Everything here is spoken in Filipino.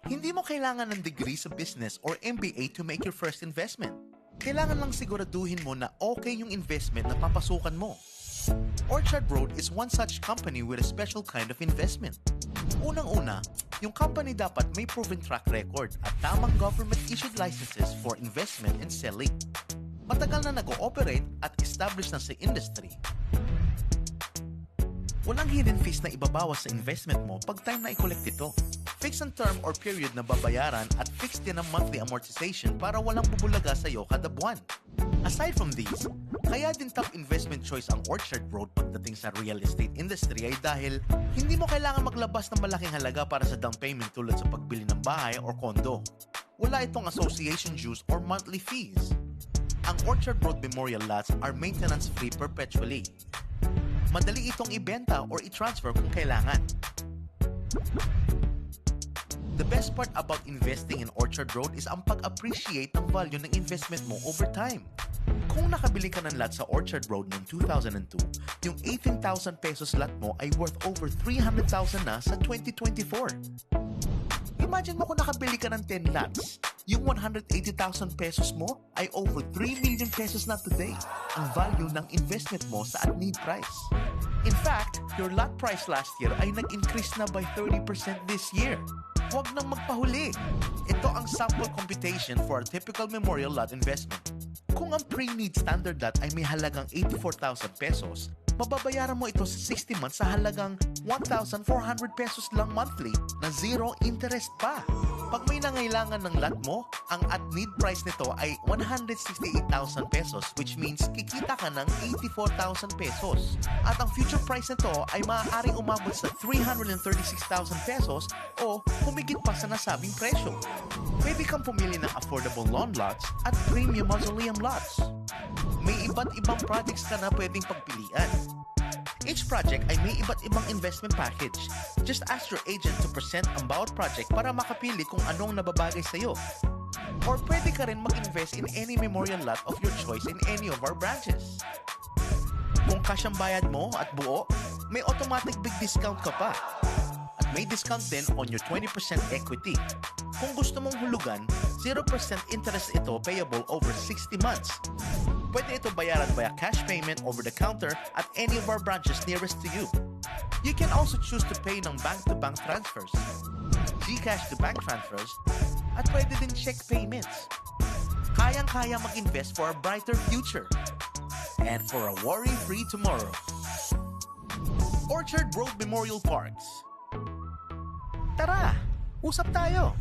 Hindi mo kailangan ng degree sa business or MBA to make your first investment. Kailangan lang siguraduhin mo na okay yung investment na papasukan mo. Orchard Road is one such company with a special kind of investment. Unang-una, yung company dapat may proven track record at tamang government-issued licenses for investment and selling. Matagal na nag-ooperate at established na sa industry. Walang hidden fees na ibabawas sa investment mo pag time na i-collect ito. Fixed ang term or period na babayaran at fixed din ang monthly amortization para walang bubulaga sa'yo kada buwan. Aside from these, kaya din top investment choice ang Orchard Road pagdating sa real estate industry ay dahil hindi mo kailangan maglabas ng malaking halaga para sa down payment tulad sa pagbili ng bahay or kondo. Wala itong association dues or monthly fees. Ang Orchard Road Memorial Lots are maintenance-free perpetually. Madali itong ibenta or i-transfer kung kailangan. The best part about investing in Orchard Road is ang pag-appreciate ng value ng investment mo over time. Kung nakabili ka ng lot sa Orchard Road noong 2002, yung 18,000 pesos lot mo ay worth over 300,000 na sa 2024. Imagine mo kung nakabili ka ng 10 lots, yung 180,000 pesos mo ay over 3 million pesos na today, ang value ng investment mo sa at-need price. In fact, your lot price last year ay nag-increase na by 30% this year. Huwag nang magpahuli. Ito ang sample computation for a typical memorial lot investment. Kung ang pre-need standard lot ay may halagang 84,000 pesos, mababayaran mo ito sa 60 months sa halagang 1,400 pesos lang monthly na zero interest pa. Pag may nangailangan ng lot mo, ang at-need price nito ay 168,000 pesos, which means kikita ka ng 84,000 pesos. At ang future price nito ay maaaring umabot sa 336,000 pesos o humigit pa sa nasabing presyo. Pwede kang pumili ng affordable lawn lots at premium mausoleum lots. May iba't ibang projects ka na pwedeng pagpilian. Each project ay may iba't ibang investment package. Just ask your agent to present ang bawat project para makapili kung anong nababagay sa'yo. Or pwede ka rin mag-invest in any memorial lot of your choice in any of our branches. Kung cash ang bayad mo at buo, may automatic big discount ka pa. At may discount din on your 20% equity. Kung gusto mong hulugan, 0% interest ito payable over 60 months. Pwede ito bayaran via cash payment over the counter at any of our branches nearest to you. You can also choose to pay ng bank-to-bank transfers, GCash to bank transfers, at pwede din check payments. Kayang-kaya mag-invest for a brighter future and for a worry-free tomorrow. Orchard Road Memorial Parks. Tara, usap tayo!